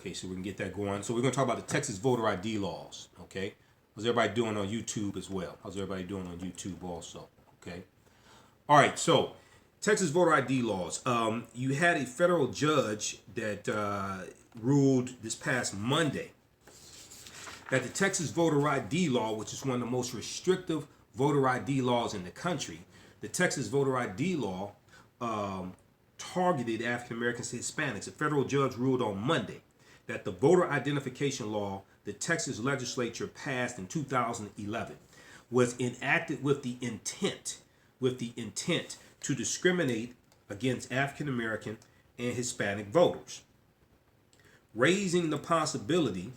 Okay, so we can get that going. So we're going to talk about the Texas voter ID laws. Okay, how's everybody doing on YouTube as well? How's everybody doing on YouTube also? Okay. All right, so Texas voter ID laws. You had a federal judge that ruled this past Monday that the Texas voter ID law, which is one of the most restrictive voter ID laws in the country, the Texas voter ID law targeted African Americans and Hispanics. A federal judge ruled on Monday that the voter identification law the Texas legislature passed in 2011 was enacted with the intent to discriminate against African American and Hispanic voters, raising the possibility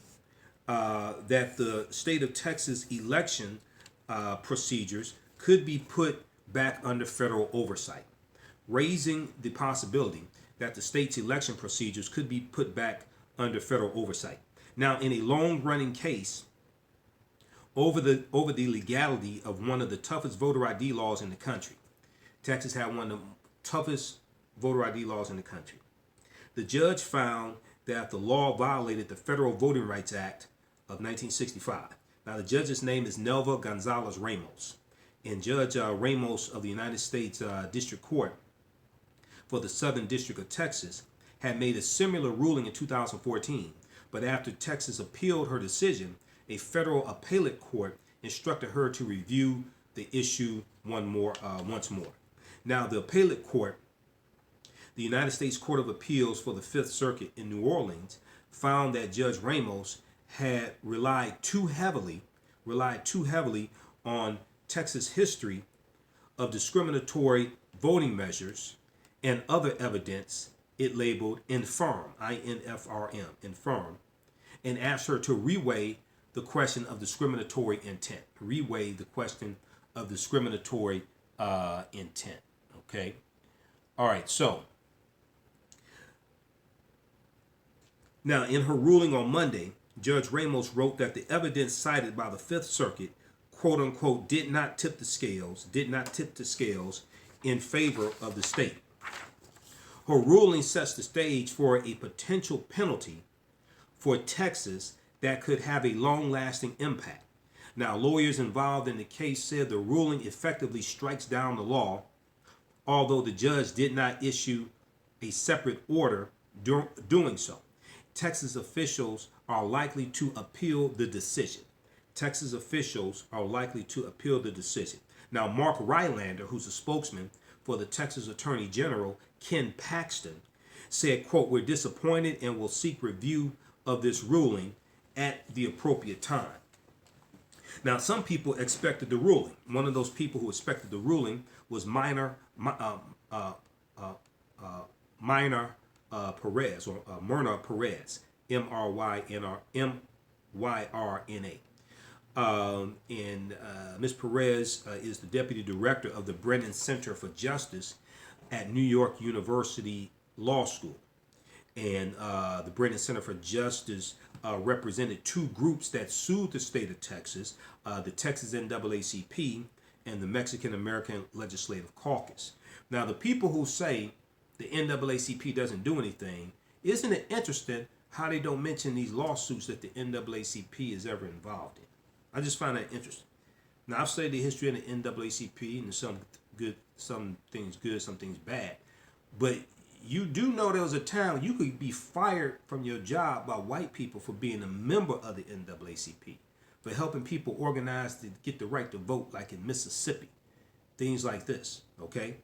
that the state of Texas election procedures could be put back under federal oversight. Raising the possibility that the state's election procedures could be put back under federal oversight. Now, in a long-running case over the legality of one of the toughest voter ID laws in the country, Texas had one of the toughest voter ID laws in the country. The judge found that the law violated the Federal Voting Rights Act of 1965. Now, the judge's name is Nelva Gonzalez Ramos. And Judge Ramos of the United States District Court for the Southern District of Texas had made a similar ruling in 2014. But after Texas appealed her decision, a federal appellate court instructed her to review the issue once more. Now, the appellate court, the United States Court of Appeals for the Fifth Circuit in New Orleans, found that Judge Ramos had relied too heavily on Texas history of discriminatory voting measures and other evidence it labeled infirm, I-N-F-R-M, infirm, and asked her to reweigh the question of discriminatory intent. Reweigh the question of discriminatory intent. Okay. All right. So now, in her ruling on Monday, Judge Ramos wrote that the evidence cited by the Fifth Circuit, quote unquote, did not tip the scales in favor of the state. Her ruling sets the stage for a potential penalty for Texas that could have a long-lasting impact. Now, lawyers involved in the case said the ruling effectively strikes down the law, although the judge did not issue a separate order doing so. Texas officials are likely to appeal the decision. Now, Mark Rylander, who's a spokesman for the Texas Attorney General, Ken Paxton, said, quote, "We're disappointed and will seek review of this ruling at the appropriate time." Now, some people expected the ruling. One of those people who expected the ruling was Myrna Perez, Myrna. And Ms. Perez is the deputy director of the Brennan Center for Justice at New York University Law School. And the Brennan Center for Justice represented two groups that sued the state of Texas, the Texas NAACP and the Mexican American Legislative Caucus. Now, the people who say the NAACP doesn't do anything, isn't it interesting how they don't mention these lawsuits that the NAACP is ever involved in? I just find that interesting. Now, I've studied the history of the NAACP, and some things good, some things bad. But you do know there was a time you could be fired from your job by white people for being a member of the NAACP, for helping people organize to get the right to vote, like in Mississippi, things like this, okay?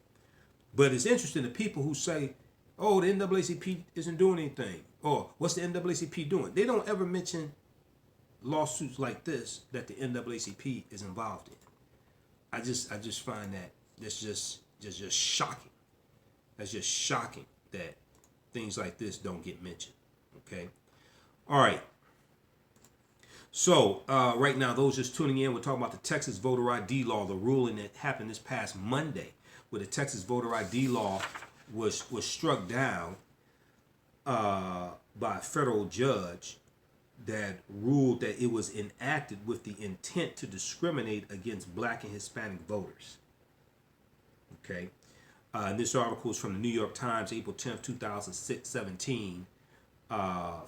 But it's interesting, the people who say, oh, the NAACP isn't doing anything, or what's the NAACP doing? They don't ever mention lawsuits like this that the NAACP is involved in. I just find that that's just shocking. That's just shocking that things like this don't get mentioned. Okay. All right. So right now, those just tuning in, we're talking about the Texas voter ID law, the ruling that happened this past Monday, where the Texas voter ID law was struck down by a federal judge that ruled that it was enacted with the intent to discriminate against Black and Hispanic voters. Okay. And this article is from the New York Times, April 10th, 2017.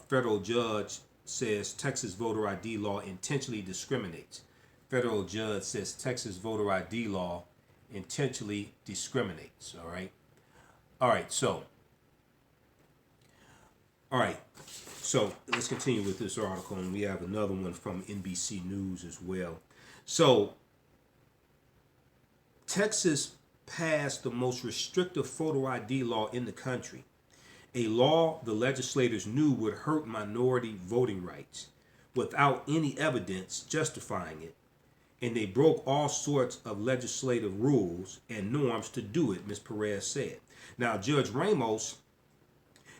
Federal judge says Texas voter ID law intentionally discriminates. Federal judge says Texas voter ID law intentionally discriminates. All right. All right. So let's continue with this article, and we have another one from NBC News as well. So Texas passed the most restrictive photo ID law in the country, a law the legislators knew would hurt minority voting rights without any evidence justifying it. And they broke all sorts of legislative rules and norms to do it, Ms. Perez said. Now, Judge Ramos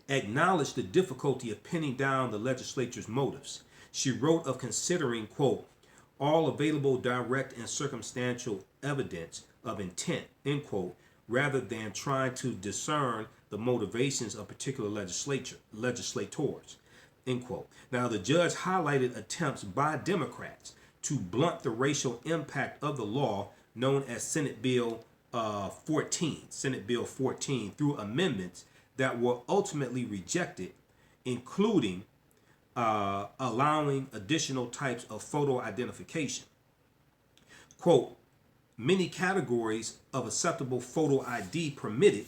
acknowledged the difficulty of pinning down the legislature's motives. She wrote of considering, quote, all available direct and circumstantial evidence of intent, end quote, rather than trying to discern the motivations of particular legislators, end quote. Now, the judge highlighted attempts by Democrats to blunt the racial impact of the law known as Senate Bill 14, through amendments that were ultimately rejected, including allowing additional types of photo identification. Quote, many categories of acceptable photo ID permitted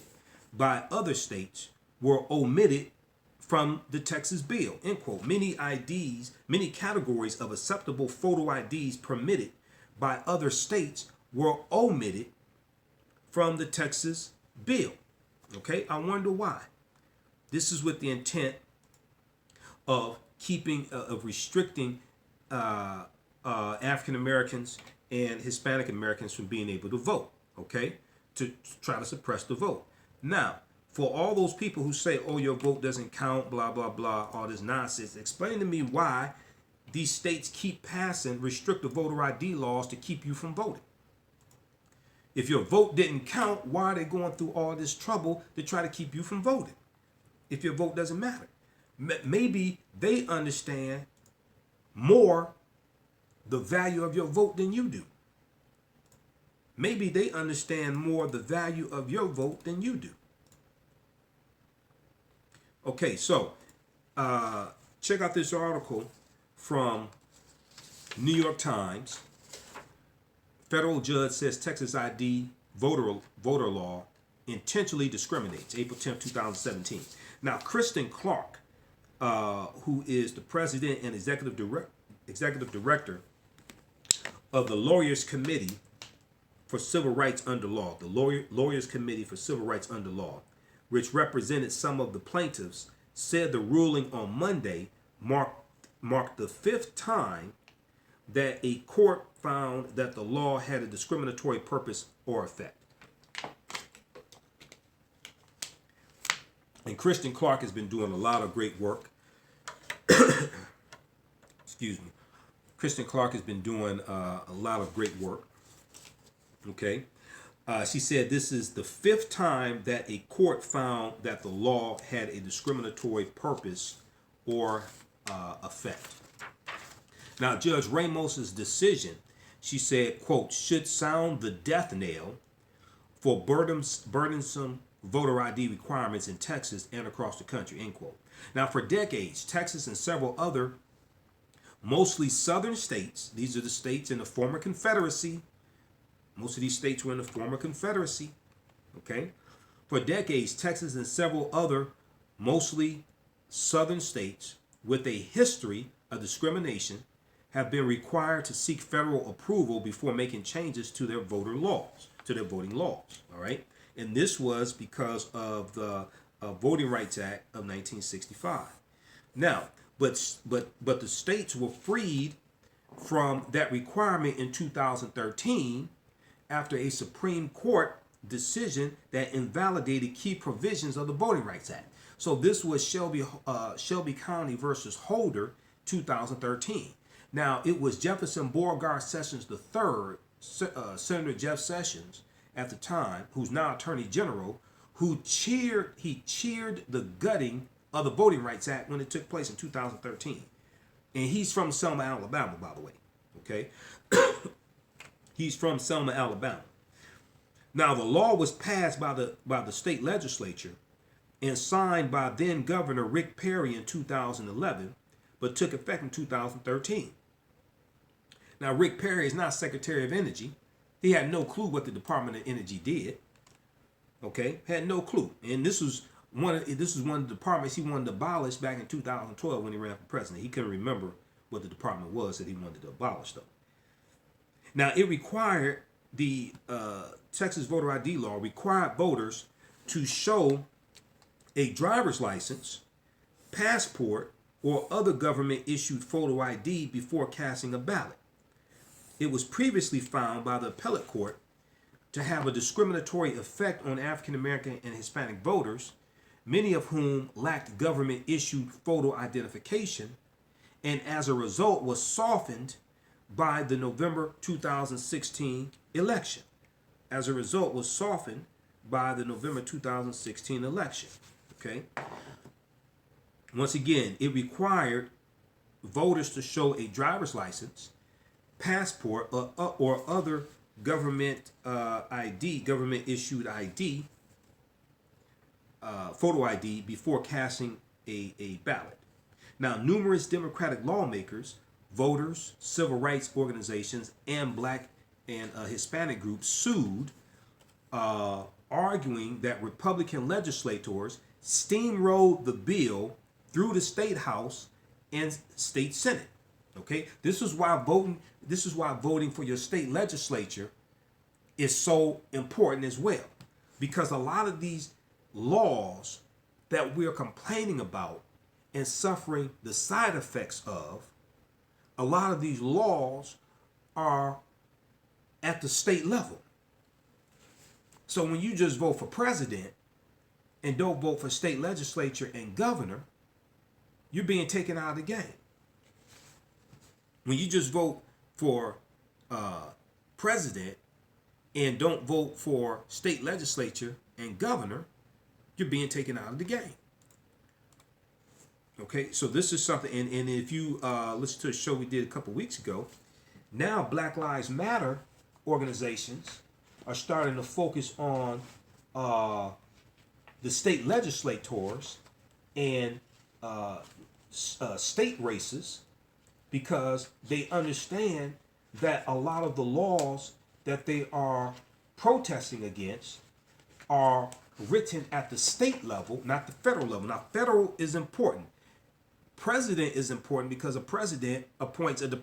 by other states were omitted from the Texas bill, end quote. Many categories of acceptable photo IDs permitted by other states were omitted from the Texas bill. Okay, I wonder why. This is with the intent of restricting African Americans and Hispanic Americans from being able to vote. Okay, to try to suppress the vote. Now, for all those people who say, "Oh, your vote doesn't count," blah blah blah, all this nonsense, explain to me why these states keep passing restrictive voter ID laws to keep you from voting. If your vote didn't count, why are they going through all this trouble to try to keep you from voting? If your vote doesn't matter. Maybe they understand more the value of your vote than you do. Maybe they understand more the value of your vote than you do. Okay, so check out this article from New York Times. Federal judge says Texas ID voter law intentionally discriminates. April 10, 2017. Now, Kristen Clark, who is the president and executive director of the Lawyers Committee for Civil Rights Under Law, the Lawyers Committee for Civil Rights Under Law, which represented some of the plaintiffs, said the ruling on Monday marked the fifth time that a court found that the law had a discriminatory purpose or effect. And Kristen Clark has been doing a lot of great work. Excuse me. Kristen Clark has been doing a lot of great work. Okay. She said this is the fifth time that a court found that the law had a discriminatory purpose or effect. Now, Judge Ramos's decision, she said, quote, should sound the death knell for burdensome voter ID requirements in Texas and across the country, end quote. Now, for decades, Texas and several other mostly southern states, these are the states in the former Confederacy. Most of these states were in the former Confederacy, okay? For decades, Texas and several other mostly southern states with a history of discrimination have been required to seek federal approval before making changes to their voting laws, all right? And this was because of the Voting Rights Act of 1965. Now, but the states were freed from that requirement in 2013 after a Supreme Court decision that invalidated key provisions of the Voting Rights Act. So this was Shelby County versus Holder, 2013. Now, it was Jefferson Beauregard Sessions III, Senator Jeff Sessions at the time, who's now Attorney General, who cheered the gutting of the Voting Rights Act when it took place in 2013. And he's from Selma, Alabama, by the way. Okay? He's from Selma, Alabama. Now, the law was passed by the state legislature and signed by then Governor Rick Perry in 2011, but took effect in 2013. Now, Rick Perry is not Secretary of Energy. He had no clue what the Department of Energy did. Okay, had no clue. And this was one of the departments he wanted to abolish back in 2012 when he ran for president. He couldn't remember what the department was that he wanted to abolish, though. Now, it required the Texas voter ID law required voters to show a driver's license, passport, or other government-issued photo ID before casting a ballot. It was previously found by the appellate court to have a discriminatory effect on African American and Hispanic voters, many of whom lacked government-issued photo identification, and as a result was softened by the November 2016 election. As a result was softened by the November 2016 election. Okay. Once again, it required voters to show a driver's license, passport, or other government ID, government issued ID, photo ID before casting a ballot. Now, numerous Democratic lawmakers, voters, civil rights organizations, and Black and Hispanic groups sued, arguing that Republican legislators steamrolled the bill through the state house and state senate. Okay, this is why voting for your state legislature is so important as well, because a lot of these laws that we're complaining about and suffering the side effects of, a lot of these laws are at the state level. So when you just vote for president and don't vote for state legislature and governor, you're being taken out of the game. When you just vote for president and don't vote for state legislature and governor, you're being taken out of the game. Okay, so this is something, and if you listen to a show we did a couple weeks ago, now Black Lives Matter organizations are starting to focus on the state legislators and state races, because they understand that a lot of the laws that they are protesting against are written at the state level, not the federal level. Now, federal is important. President is important because a president appoints an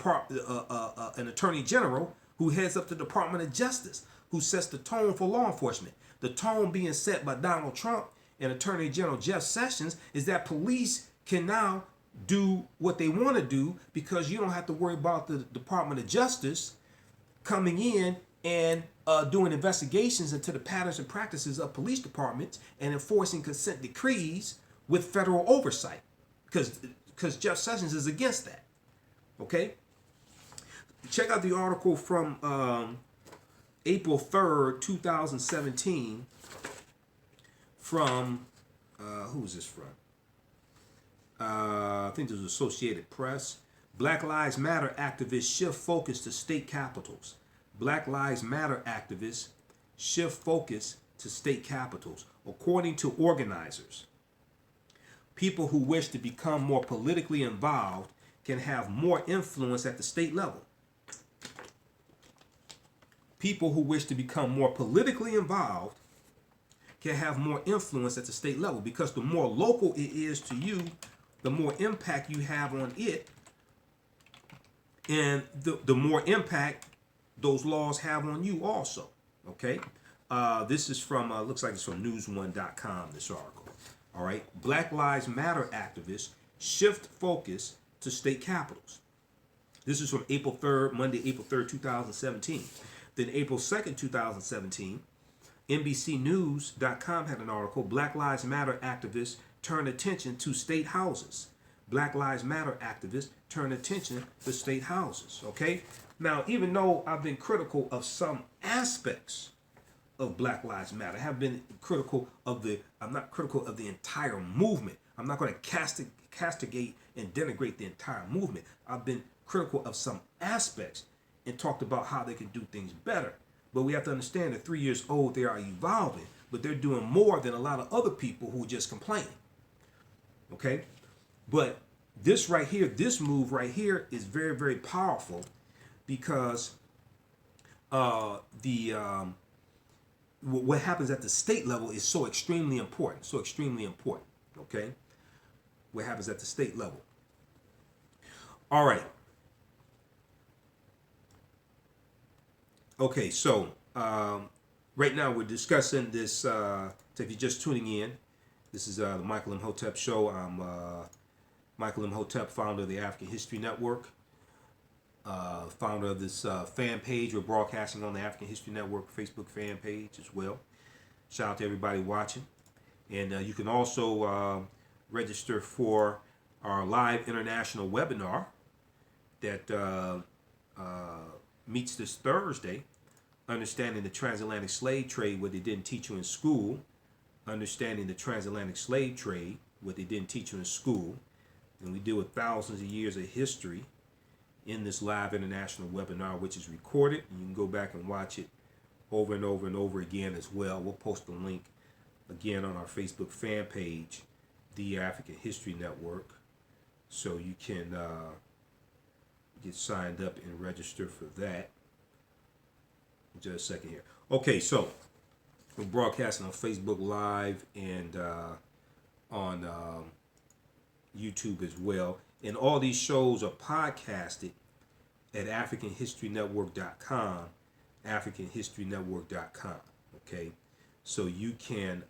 attorney general who heads up the Department of Justice, who sets the tone for law enforcement. The tone being set by Donald Trump and Attorney General Jeff Sessions is that police can now do what they want to do, because you don't have to worry about the Department of Justice coming in and doing investigations into the patterns and practices of police departments and enforcing consent decrees with federal oversight, because Jeff Sessions is against that. Okay? Check out the article from April 3rd, 2017 from, who is this from? I think this was Associated Press. Black Lives Matter activists shift focus to state capitals. Black Lives Matter activists shift focus to state capitals. According to organizers, people who wish to become more politically involved can have more influence at the state level. People who wish to become more politically involved can have more influence at the state level, because the more local it is to you, the more impact you have on it, and the more impact those laws have on you also. Okay, this is from looks like it's from newsone.com, this article. All right, Black Lives Matter activists shift focus to state capitals. This is from April 3rd, Monday, April 3rd, 2017. Then April 2nd, 2017, NBCnews.com had an article, Black Lives Matter activists turn attention to state houses. Black Lives Matter activists turn attention to state houses. Okay? Now, even though I've been critical of some aspects of Black Lives Matter, I have been critical of I'm not critical of the entire movement. I'm not going to castigate and denigrate the entire movement. I've been critical of some aspects and talked about how they can do things better. But we have to understand that 3 years old, they are evolving. but they're doing more than a lot of other people who are just complaining. Okay? But this right here, this move right here is very, very powerful because what happens at the state level is so extremely important. So extremely important. Okay? What happens at the state level. All right. Okay, so right now we're discussing this. So if you're just tuning in, this is the Michael Imhotep Show. I'm Michael Imhotep, founder of the African History Network, founder of this fan page. We're broadcasting on the African History Network Facebook fan page as well. Shout out to everybody watching. And you can also register for our live international webinar that meets this Thursday, Understanding the Transatlantic Slave Trade, what they didn't teach you in school. Understanding the Transatlantic Slave Trade, what they didn't teach you in school. And we deal with thousands of years of history in this live international webinar, which is recorded. You can go back and watch it over and over and over again as well. We'll post a link again on our Facebook fan page, the African History Network, so you can get signed up and register for that. Just a second here. Okay, so we're broadcasting on Facebook Live and on YouTube as well. And all these shows are podcasted at AfricanHistoryNetwork.com, AfricanHistoryNetwork.com. Okay, so you can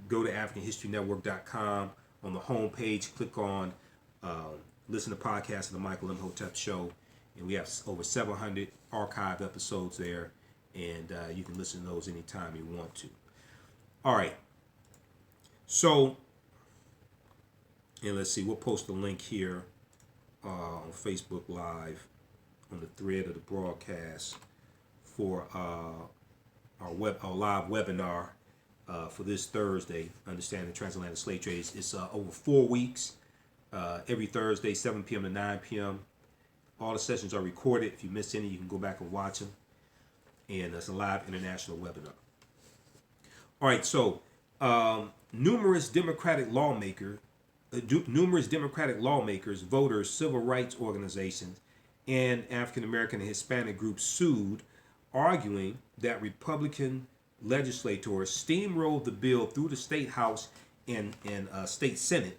go to AfricanHistoryNetwork.com. On the home page, click on listen to podcasts of the Michael Imhotep Show, and we have over 700 archive episodes there, and you can listen to those anytime you want to. All right. So, and let's see, we'll post a link here on Facebook Live on the thread of the broadcast for our live webinar for this Thursday, Understanding the Transatlantic Slave Trade. It's over 4 weeks, every Thursday, 7 p.m. to 9 p.m. All the sessions are recorded. If you missed any, you can go back and watch them. And it's a live international webinar. All right, so numerous Democratic lawmakers, voters, civil rights organizations, and African American and Hispanic groups sued, arguing that Republican legislators steamrolled the bill through the state house and state senate.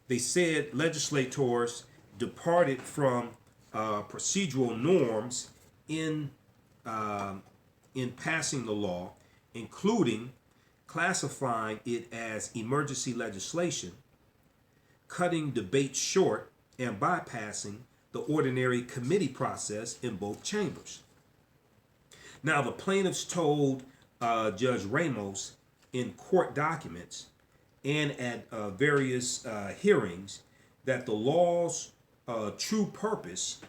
They said legislators departed from procedural norms in passing the law, including classifying it as emergency legislation, cutting debate short, and bypassing the ordinary committee process in both chambers. Now, the plaintiffs told Judge Ramos in court documents and at various hearings that the law's true purpose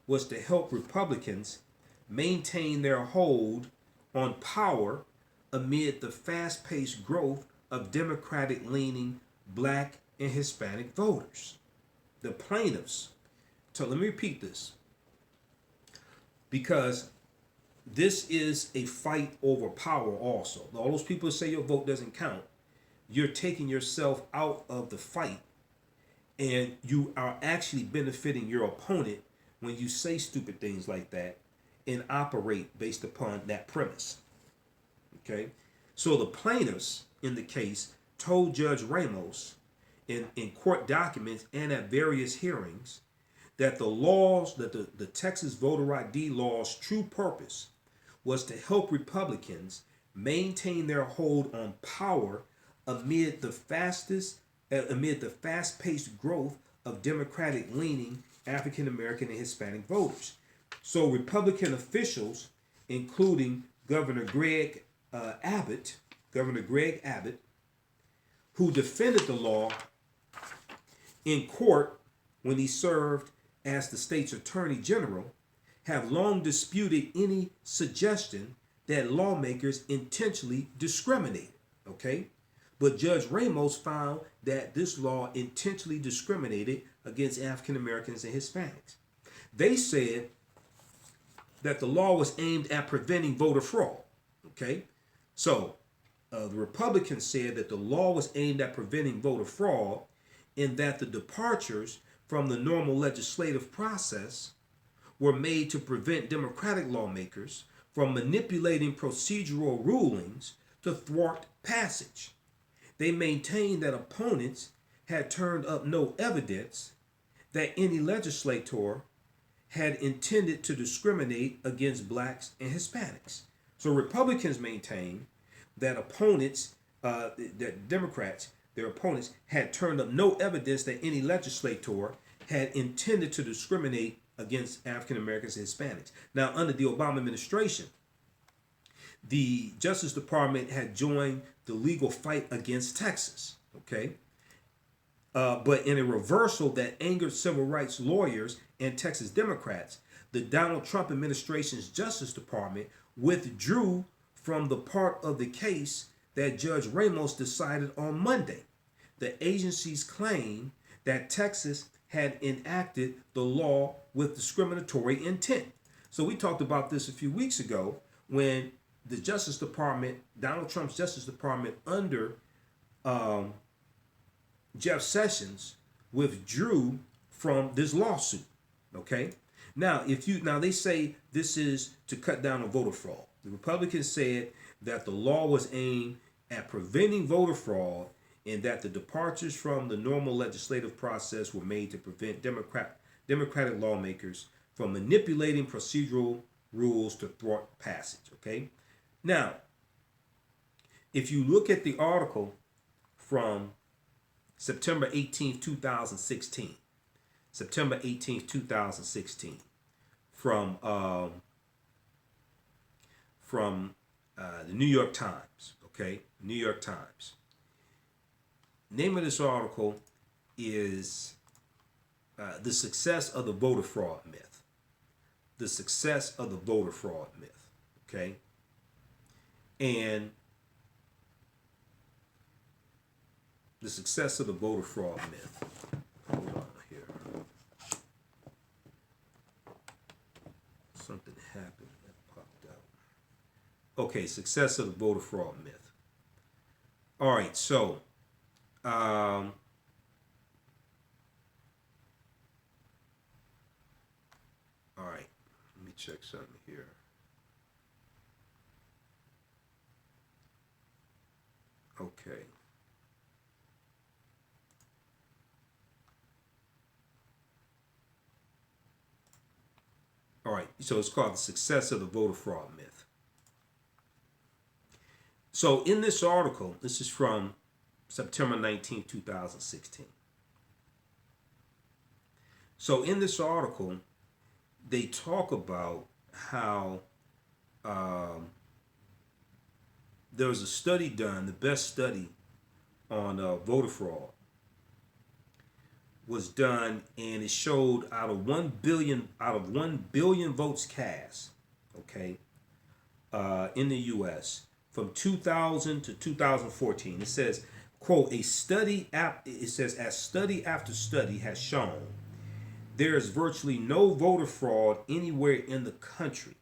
was to help Republicans maintain their hold on power amid the fast-paced growth of Democratic-leaning Black and Hispanic voters. The plaintiffs, so let me repeat this, because this is a fight over power also. All those people who say your vote doesn't count, you're taking yourself out of the fight, and you are actually benefiting your opponent when you say stupid things like that and operate based upon that premise. Okay? So the plaintiffs in the case told Judge Ramos in court documents and at various hearings that the Texas voter ID law's true purpose was to help Republicans maintain their hold on power amid the fast-paced growth of Democratic-leaning African American and Hispanic voters. So Republican officials, including Governor Greg Abbott, who defended the law in court when he served as the state's attorney general, have long disputed any suggestion that lawmakers intentionally discriminated. Okay? But Judge Ramos found that this law intentionally discriminated against African Americans and Hispanics. They said that the law was aimed at preventing voter fraud. Okay, so the Republicans said that the law was aimed at preventing voter fraud, in that the departures from the normal legislative process were made to prevent Democratic lawmakers from manipulating procedural rulings to thwart passage. They maintained that opponents had turned up no evidence that any legislator had intended to discriminate against blacks and Hispanics. So Republicans maintained that that Democrats, their opponents, had turned up no evidence that any legislator had intended to discriminate against African Americans and Hispanics. Now, under the Obama administration, the Justice Department had joined the legal fight against Texas. Okay, but in a reversal that angered civil rights lawyers and Texas Democrats, the Donald Trump administration's Justice Department withdrew from the part of the case that Judge Ramos decided on Monday. The agency's claim that Texas had enacted the law with discriminatory intent. So we talked about this a few weeks ago when the Justice Department, Donald Trump's Justice Department under Jeff Sessions, withdrew from this lawsuit. Okay, now they say this is to cut down on voter fraud. The Republicans said that the law was aimed at preventing voter fraud, and that the departures from the normal legislative process were made to prevent Democratic lawmakers from manipulating procedural rules to thwart passage. Okay, now if you look at the article from September 18th, 2016, September 18th, 2016, from the New York Times. Okay, New York Times. Name of this article is The Success of the Voter Fraud Myth. The Success of the Voter Fraud Myth. Okay, and the success of the voter fraud myth. Hold on here. Something happened that popped out. Okay, success of the voter fraud myth. All right, so all right, let me check something here. Okay. All right, so it's called The Success of the Voter Fraud Myth. So in this article, this is from September 19, 2016. So in this article, they talk about how there was a study done, the best study on voter fraud was done, and it showed out of 1 billion votes cast, okay, in the U.S. from 2000 to 2014. It says, quote, it says, as study after study has shown, there is virtually no voter fraud anywhere in the country.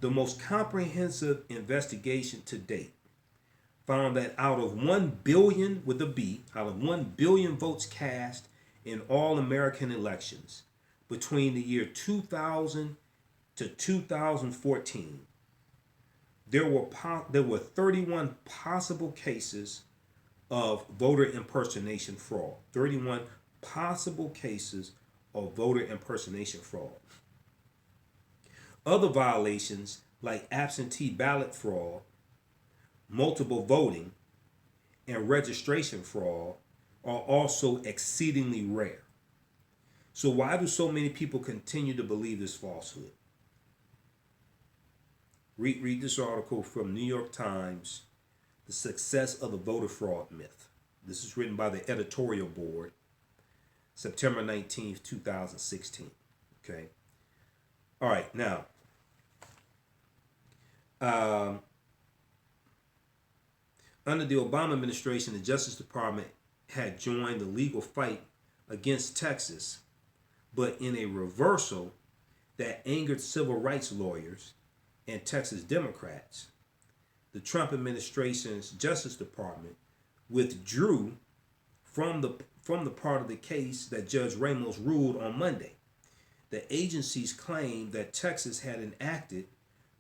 The most comprehensive investigation to date found that out of 1 billion, with a B, out of 1 billion votes cast in all American elections between the year 2000 to 2014, there were 31 possible cases of voter impersonation fraud. 31 possible cases of voter impersonation fraud. Other violations like absentee ballot fraud, multiple voting, and registration fraud are also exceedingly rare. So why do so many people continue to believe this falsehood? Read this article from New York Times, The Success of the Voter Fraud Myth. This is written by the editorial board, September 19th, 2016. Okay. All right, now, under the Obama administration, the Justice Department had joined the legal fight against Texas, but in a reversal that angered civil rights lawyers and Texas Democrats, the Trump administration's Justice Department withdrew from the part of the case that Judge Ramos ruled on Monday. The agencies claimed that Texas had enacted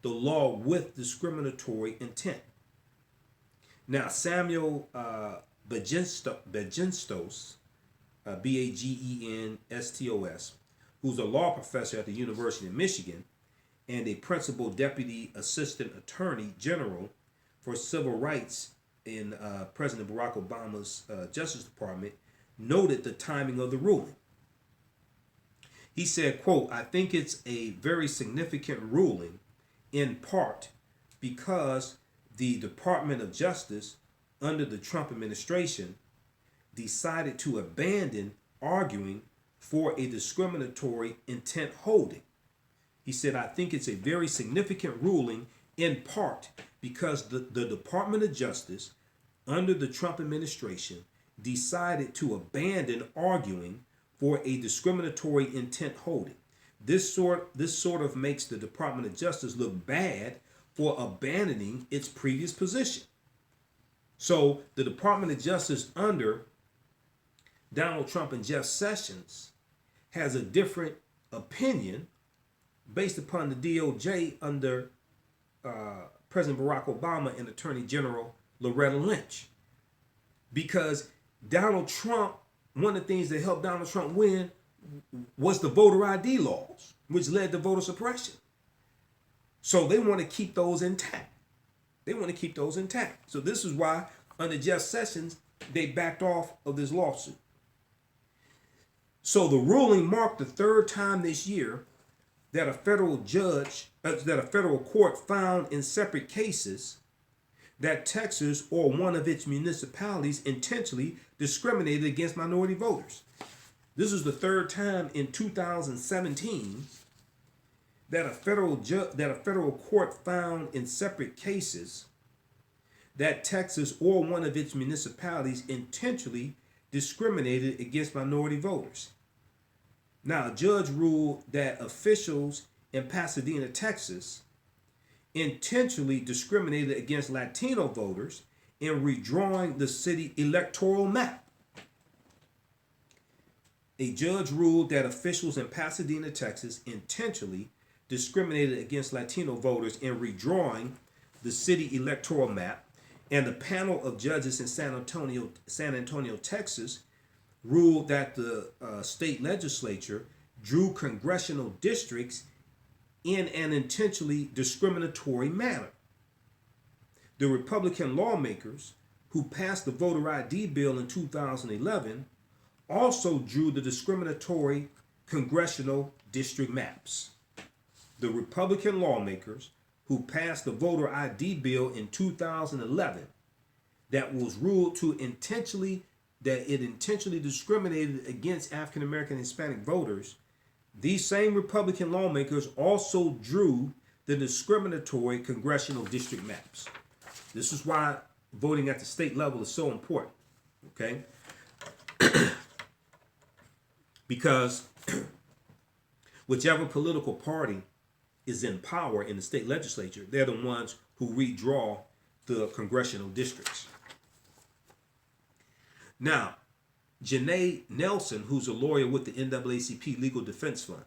the law with discriminatory intent. Now, Samuel Bagentos, Bagendstos, who's a law professor at the University of Michigan and a principal deputy assistant attorney general for civil rights in President Barack Obama's Justice Department, noted the timing of the ruling. He said, quote, "I think it's a very significant ruling in part because the Department of Justice under the Trump administration decided to abandon arguing for a discriminatory intent holding." He said, "I think it's a very significant ruling in part because the Department of Justice under the Trump administration decided to abandon arguing for a discriminatory intent holding. This sort of makes the Department of Justice look bad for abandoning its previous position." So the Department of Justice under Donald Trump and Jeff Sessions has a different opinion based upon the DOJ under President Barack Obama and Attorney General Loretta Lynch. Because Donald Trump, one of the things that helped Donald Trump win was the voter ID laws, which led to voter suppression. So they want to keep those intact. So this is why under Jeff Sessions, they backed off of this lawsuit. So the ruling marked the third time this year that a federal court found in separate cases that Texas or one of its municipalities intentionally discriminated against minority voters. This is the third time in 2017 that a federal court found in separate cases that Texas or one of its municipalities intentionally discriminated against minority voters. Now, a judge ruled that officials in Pasadena, Texas, intentionally discriminated against Latino voters in redrawing the city electoral map. A judge ruled that officials in Pasadena, Texas, intentionally discriminated against Latino voters in redrawing the city electoral map, and the panel of judges in San Antonio, Texas, ruled that the state legislature drew congressional districts in an intentionally discriminatory manner. The Republican lawmakers who passed the voter ID bill in 2011 also drew the discriminatory congressional district maps. The Republican lawmakers who passed the voter ID bill in 2011 that was ruled to intentionally discriminated against African American and Hispanic voters, these same Republican lawmakers also drew the discriminatory congressional district maps. This is why voting at the state level is so important, okay? Because whichever political party is in power in the state legislature, they're the ones who redraw the congressional districts. Now, Janae Nelson, who's a lawyer with the NAACP Legal Defense Fund,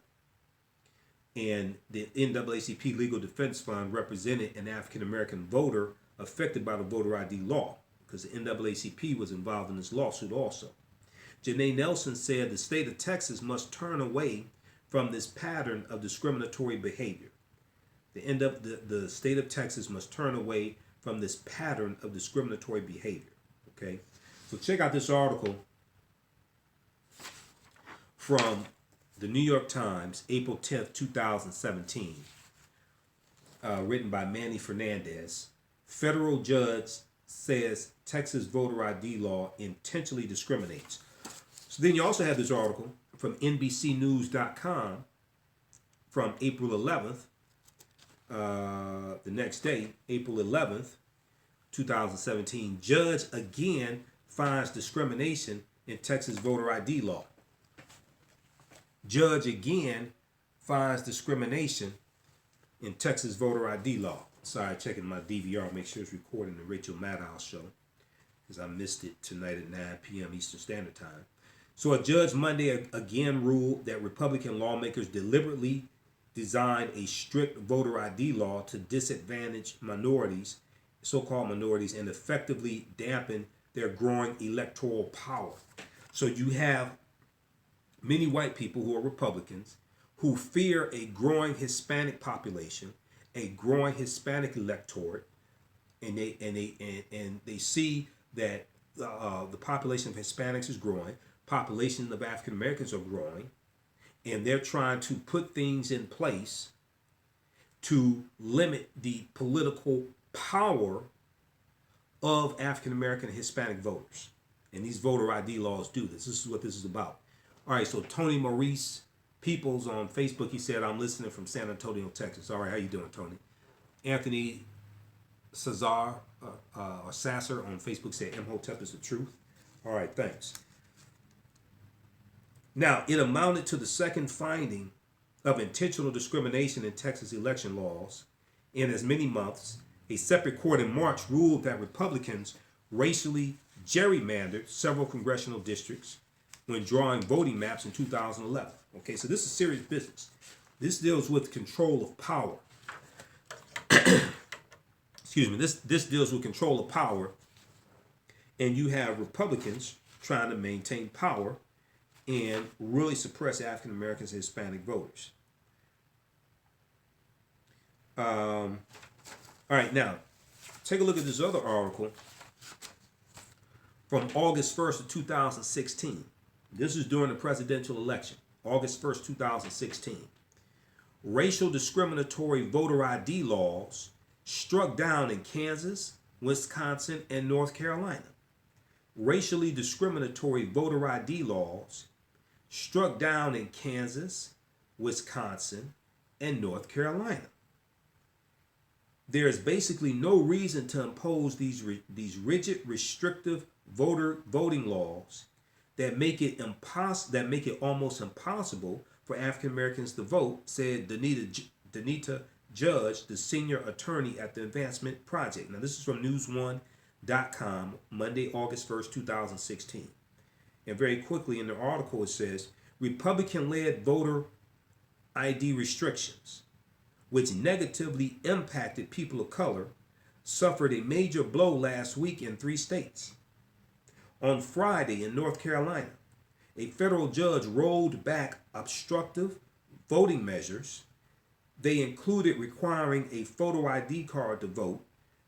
and the NAACP Legal Defense Fund represented an African American voter affected by the voter ID law, because the NAACP was involved in this lawsuit also. Janae Nelson said the state of Texas must turn away from this pattern of discriminatory behavior. The state of Texas must turn away from this pattern of discriminatory behavior. Okay, so check out this article from the New York Times, April 10th, 2017, written by Manny Fernandez. Federal judge says Texas voter ID law intentionally discriminates. So then you also have this article from NBCnews.com from April 11th, the next day, April 11th, 2017. Judge again finds discrimination in Texas voter ID law. Judge again finds discrimination in Texas voter ID law. Sorry, checking my DVR, make sure it's recording the Rachel Maddow show, because I missed it tonight at 9 p.m. Eastern Standard Time. So a judge Monday again ruled that Republican lawmakers deliberately designed a strict voter ID law to disadvantage minorities, so-called minorities, and effectively dampen their growing electoral power. So you have many white people who are Republicans who fear a growing Hispanic population, a growing Hispanic electorate, and they see that the population of Hispanics is growing, population of African Americans are growing, and they're trying to put things in place to limit the political power of African American and Hispanic voters. And these voter ID laws do this. This is what this is about. All right, so Tony Maurice Peoples on Facebook, he said, I'm listening from San Antonio, Texas. All right, how you doing, Tony? Anthony Cesar or Sasser on Facebook said, Imhotep is the truth. All right, thanks. Now, it amounted to the second finding of intentional discrimination in Texas election laws in as many months. A separate court in March ruled that Republicans racially gerrymandered several congressional districts when drawing voting maps in 2011. Okay, so this is serious business. This deals with control of power. Excuse me, this deals with control of power, and you have Republicans trying to maintain power and really suppress African Americans and Hispanic voters. All right, now, take a look at this other article from August 1st of 2016. This is during the presidential election, August 1st, 2016. Racial discriminatory voter ID laws struck down in Kansas, Wisconsin, and North Carolina. Racially discriminatory voter ID laws struck down in Kansas, Wisconsin, and North Carolina. There is basically no reason to impose these rigid, restrictive voting laws that make it almost impossible for African Americans to vote, said Danita Judge, the senior attorney at the Advancement Project. Now, this is from news1.com, Monday, August 1st, 2016. And very quickly in the article it says, Republican-led voter ID restrictions, which negatively impacted people of color, suffered a major blow last week in 3 states. On Friday in North Carolina, a federal judge rolled back obstructive voting measures. They included requiring a photo ID card to vote,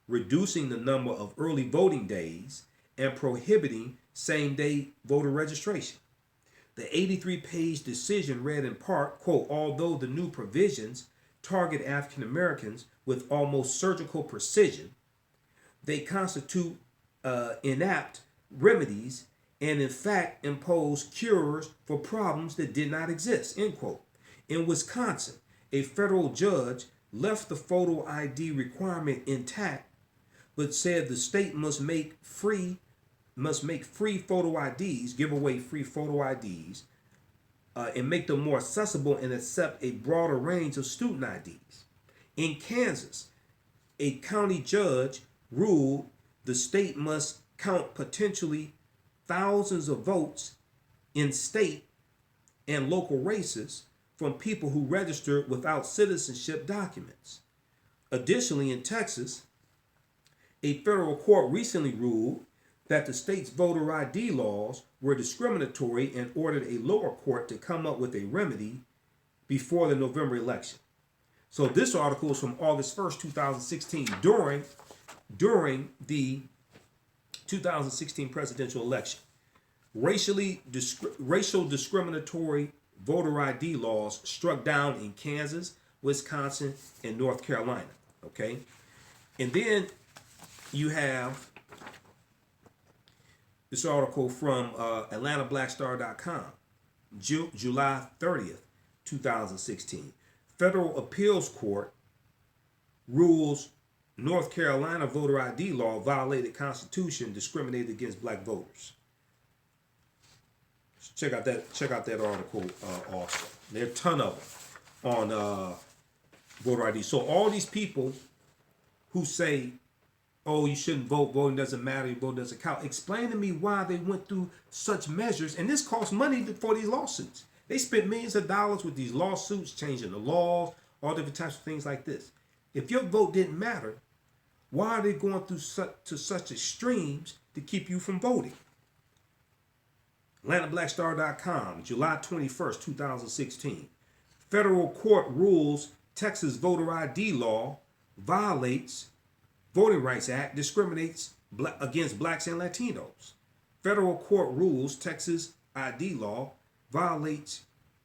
reducing the number of early voting days, and prohibiting same-day voter registration. The 83-page decision read in part, quote, although the new provisions target African Americans with almost surgical precision, they constitute inept remedies and in fact impose cures for problems that did not exist, end quote. In Wisconsin, a federal judge left the photo ID requirement intact, but said the state must make free photo IDs, give away free photo IDs, and make them more accessible and accept a broader range of student IDs. In Kansas, a county judge ruled the state must count potentially thousands of votes in state and local races from people who registered without citizenship documents. Additionally, in Texas, a federal court recently ruled that the state's voter ID laws were discriminatory and ordered a lower court to come up with a remedy before the November election. So this article is from August 1st, 2016, during the 2016 presidential election. Racial discriminatory voter ID laws struck down in Kansas, Wisconsin, and North Carolina. Okay? And then you have this article from AtlantaBlackStar.com, July 30th, 2016. Federal Appeals Court rules North Carolina voter ID law violated Constitution, discriminated against black voters. Check out that article also. There are a ton of them. on voter ID. So all these people who say, "Oh, you shouldn't vote. Voting doesn't matter. Your vote doesn't count." Explain to me why they went through such measures, and this costs money for these lawsuits. They spent millions of dollars with these lawsuits, changing the laws, all different types of things like this. If your vote didn't matter, why are they going through such extremes to keep you from voting? AtlantaBlackStar.com, July 21st, 2016. Federal court rules Texas voter ID law violates Voting Rights Act, discriminates against blacks and Latinos. Federal court rules Texas ID law violates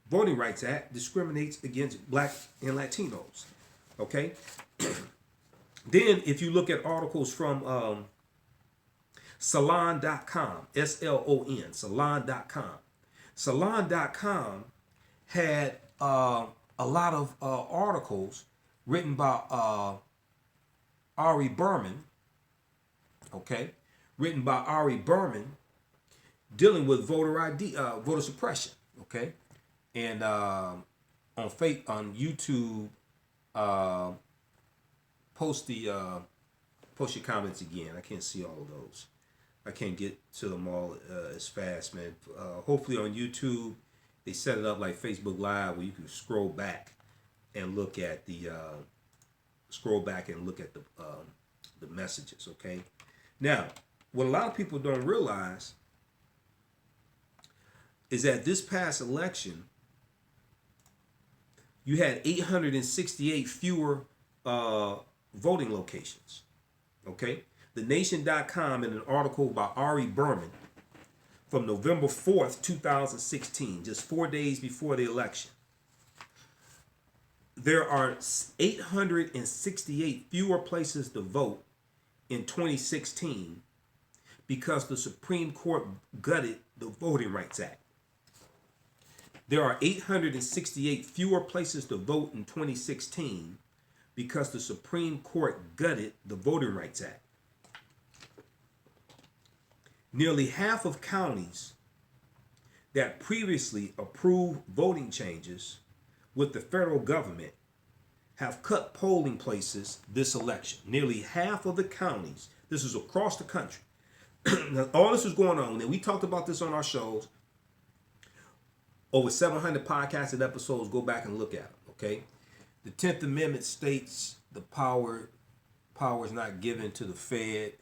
Voting Rights Act, discriminates against black and Latinos. Okay? Then if you look at articles from Salon.com, S-L-O-N, Salon.com. Salon.com had a lot of articles written by Ari Berman, okay? Written by Ari Berman dealing with voter ID, voter suppression, okay? And on YouTube, post your comments again. I can't see all of those. I can't get to them all as fast, man. Hopefully on YouTube, they set it up like Facebook Live where you can scroll back and look at the the messages. Okay. Now, what a lot of people don't realize is that this past election, you had 868 fewer voting locations. Okay. TheNation.com, in an article by Ari Berman from November 4th, 2016, just 4 days before the election. There are 868 fewer places to vote in 2016 because the Supreme Court gutted the Voting Rights Act. There are 868 fewer places to vote in 2016 because the Supreme Court gutted the Voting Rights Act. Nearly half of counties that previously approved voting changes with the federal government have cut polling places this election. Nearly half of the counties, this is across the country. Now, all this is going on, and we talked about this on our shows. Over 700 podcasted episodes, go back and look at them, okay? The 10th Amendment states the power is not given to the Fed,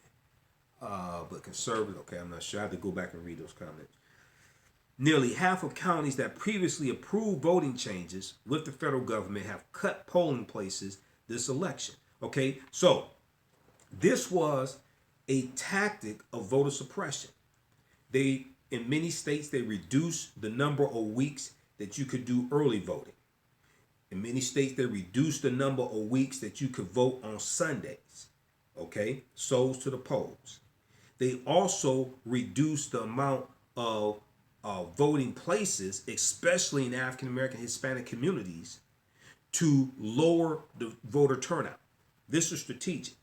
but conservative. Okay, I'm not sure. I have to go back and read those comments. Nearly half of counties that previously approved voting changes with the federal government have cut polling places this election. Okay, so this was a tactic of voter suppression. In many states, they reduced the number of weeks that you could do early voting. In many states, they reduced the number of weeks that you could vote on Sundays. Okay, souls to the polls. They also reduced the amount of voting places, especially in African American, Hispanic communities, to lower the voter turnout. This is strategic.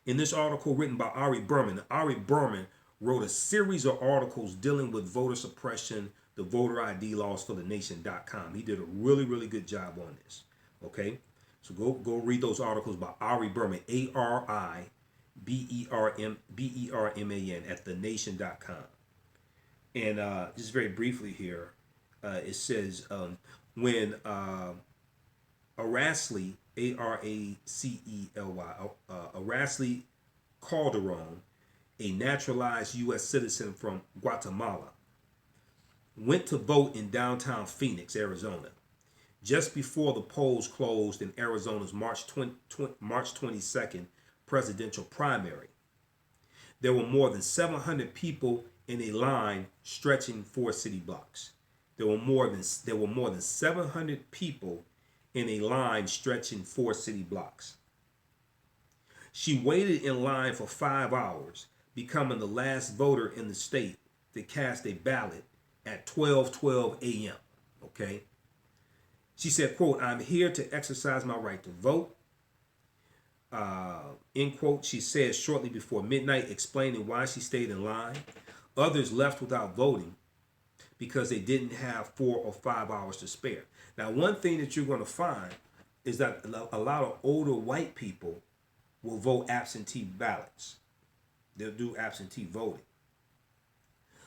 In this article written by Ari Berman wrote a series of articles dealing with voter suppression, the voter ID laws for TheNation.com. He did a really, really good job on this. Okay, so go read those articles by Ari Berman, ARIBERMAN at TheNation.com. And just very briefly here, it says when Aracely, Aracely, Aracely Calderon, a naturalized U.S. citizen from Guatemala, went to vote in downtown Phoenix, Arizona, just before the polls closed in Arizona's March 22nd presidential primary. There were more than 700 people in a line stretching 4 city blocks. There were more than 700 people in a line stretching 4 city blocks. She waited in line for 5 hours, becoming the last voter in the state to cast a ballot at 12:12 a.m. Okay. She said, quote, "I'm here to exercise my right to vote." End quote. She said shortly before midnight, explaining why she stayed in line. Others left without voting because they didn't have 4 or 5 hours to spare. Now, one thing that you're going to find is that a lot of older white people will vote absentee ballots. They'll do absentee voting.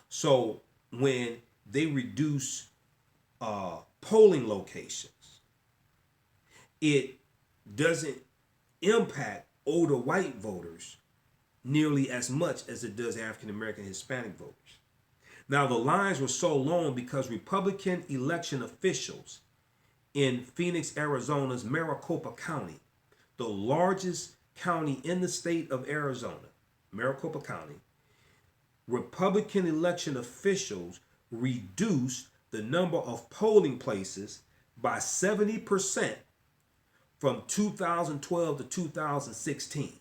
So when they reduce polling locations, it doesn't impact older white voters nearly as much as it does African American Hispanic voters. Now, the lines were so long because Republican election officials in Phoenix, Arizona's Maricopa County, the largest county in the state of Arizona, Maricopa County, Republican election officials reduced the number of polling places by 70% from 2012 to 2016.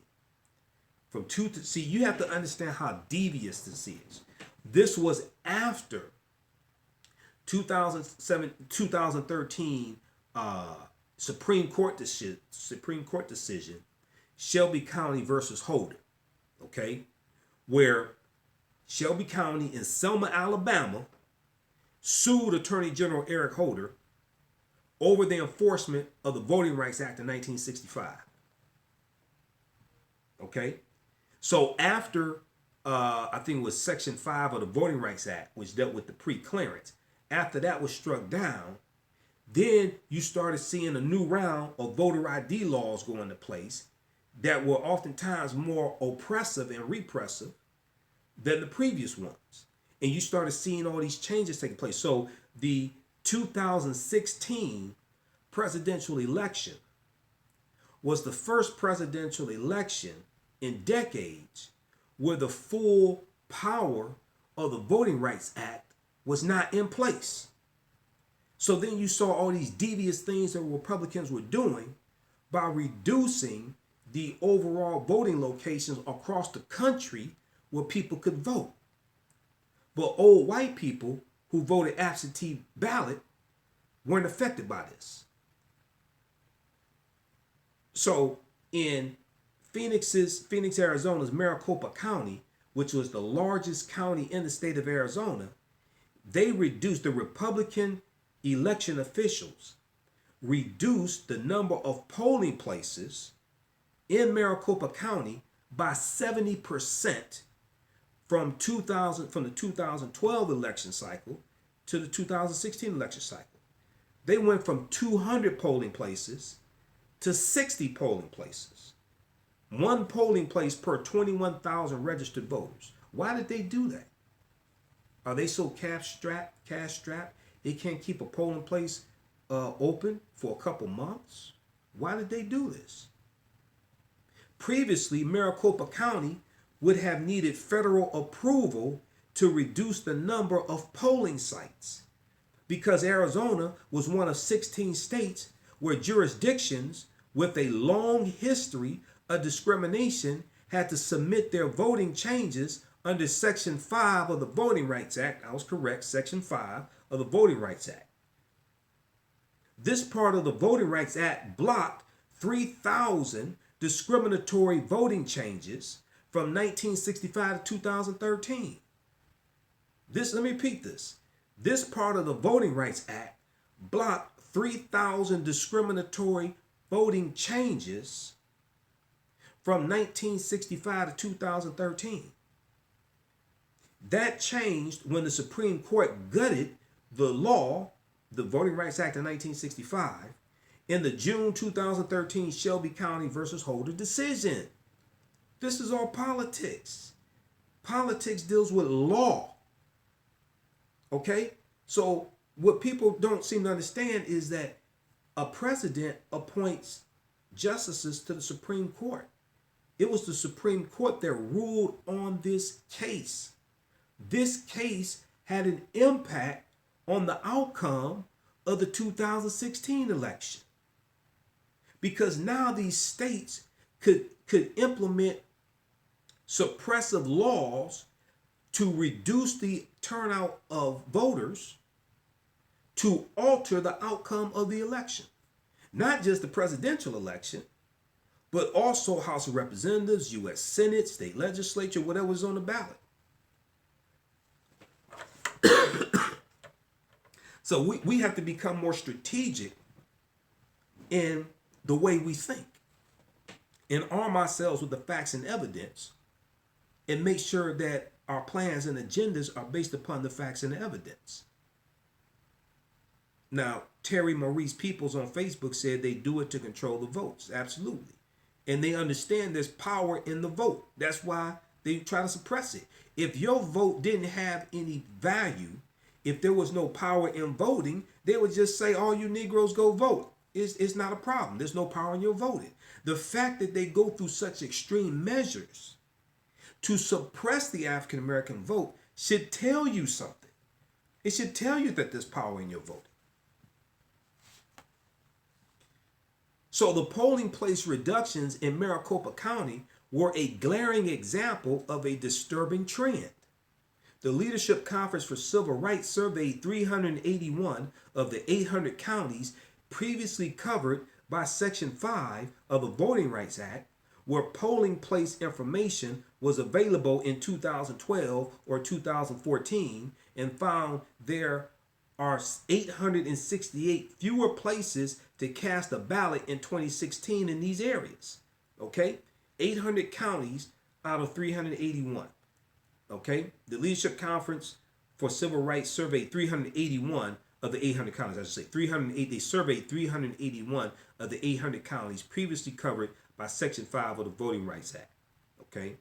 See, you have to understand how devious this is. This was after 2013 Supreme Court decision, Shelby County versus Holder, okay, where Shelby County in Selma, Alabama, sued Attorney General Eric Holder over the enforcement of the Voting Rights Act of 1965. Okay, so after I think it was Section 5 of the Voting Rights Act, which dealt with the pre-clearance, after that was struck down, then you started seeing a new round of voter ID laws go into place that were oftentimes more oppressive and repressive than the previous ones. And you started seeing all these changes taking place. So the 2016 presidential election was the first presidential election in decades where the full power of the Voting Rights Act was not in place. So then you saw all these devious things that Republicans were doing by reducing the overall voting locations across the country where people could vote. But old white people who voted absentee ballot weren't affected by this. So in Phoenix, Arizona's Maricopa County, which was the largest county in the state of Arizona, they reduced, the Republican election officials reduced the number of polling places in Maricopa County by 70% from the 2012 election cycle to the 2016 election cycle. They went from 200 polling places to 60 polling places. One polling place per 21,000 registered voters. Why did they do that? Are they so cash strapped? They can't keep a polling place open for a couple months? Why did they do this? Previously, Maricopa County would have needed federal approval to reduce the number of polling sites because Arizona was one of 16 states where jurisdictions with a long history of discrimination had to submit their voting changes under Section 5 of the Voting Rights Act. I was correct, Section 5 of the Voting Rights Act. This part of the Voting Rights Act blocked 3,000 discriminatory voting changes from 1965 to 2013. Let me repeat this. This part of the Voting Rights Act blocked 3,000 discriminatory voting changes from 1965 to 2013. That changed when the Supreme Court gutted the law, the Voting Rights Act of 1965, in the June 2013 Shelby County versus Holder decision. This is all politics. Politics deals with law. Okay? So what people don't seem to understand is that a president appoints justices to the Supreme Court. It was the Supreme Court that ruled on this case. This case had an impact on the outcome of the 2016 election. Because now these states could implement suppressive laws to reduce the turnout of voters to alter the outcome of the election. Not just the presidential election, but also House of Representatives, U.S. Senate, state legislature, whatever was on the ballot. So we have to become more strategic in the way we think and arm ourselves with the facts and evidence and make sure that our plans and agendas are based upon the facts and the evidence. Now, Terry Maurice Peoples on Facebook said they do it to control the votes. Absolutely. And they understand there's power in the vote. That's why they try to suppress it. If your vote didn't have any value, if there was no power in voting, they would just say, all you Negroes go vote. It's not a problem. There's no power in your voting. The fact that they go through such extreme measures to suppress the African American vote should tell you something. It should tell you that there's power in your voting. So the polling place reductions in Maricopa County were a glaring example of a disturbing trend. The Leadership Conference for Civil Rights surveyed 381 of the 800 counties previously covered by Section 5 of the Voting Rights Act, where polling place information was available in 2012 or 2014, and found there are 868 fewer places to cast a ballot in 2016 in these areas. Okay? 800 counties out of 381. Okay? The Leadership Conference for Civil Rights surveyed 381 of the 800 counties. I should say 308. They surveyed 381 of the 800 counties previously covered by Section 5 of the Voting Rights Act. Okay?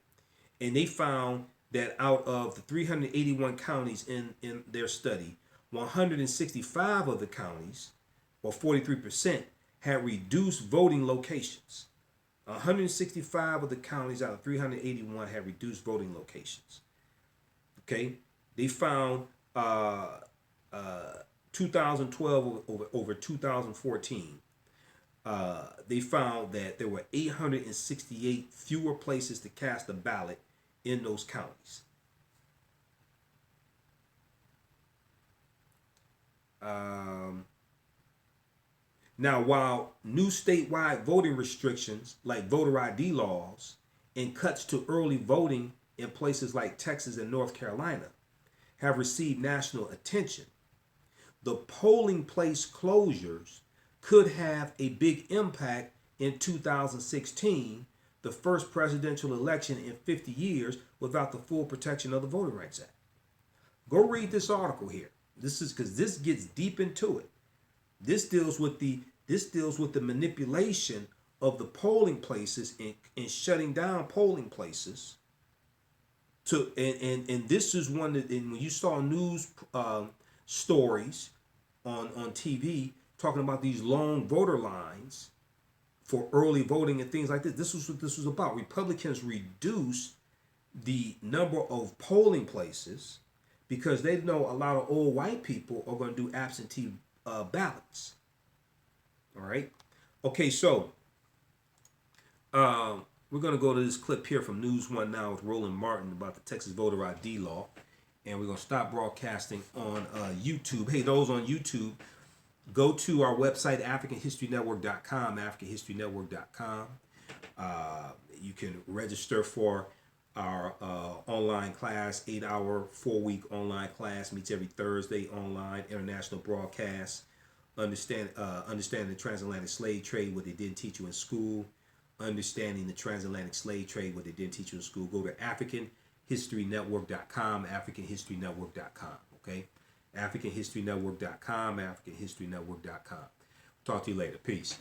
And they found that out of the 381 counties in their study, 165 of the counties, or 43%, had reduced voting locations. 165 of the counties out of 381 had reduced voting locations. Okay? They found 2012 over 2014. They found that there were 868 fewer places to cast a ballot in those counties. Now, while new statewide voting restrictions like voter ID laws and cuts to early voting in places like Texas and North Carolina have received national attention, the polling place closures could have a big impact in 2016, the first presidential election in 50 years without the full protection of the Voting Rights Act. Go read this article here. This is because this gets deep into it. This deals with the manipulation of the polling places and shutting down polling places. And this is one that, and when you saw news stories on TV talking about these long voter lines for early voting and things like this, this was what this was about. Republicans reduced the number of polling places because they know a lot of old white people are going to do absentee ballots. All right. Okay, so we're going to go to this clip here from News One Now with Roland Martin about the Texas voter ID law, and we're going to stop broadcasting on YouTube. Hey, those on YouTube, go to our website, AfricanHistoryNetwork.com, AfricanHistoryNetwork.com. You can register for our online class, 8-hour, 4-week online class, meets every Thursday online, international broadcast. Understanding the transatlantic slave trade, what they didn't teach you in school. Understanding the transatlantic slave trade, what they didn't teach you in school. Go to AfricanHistoryNetwork.com, AfricanHistoryNetwork.com. Okay, AfricanHistoryNetwork.com, AfricanHistoryNetwork.com. Talk to you later. Peace.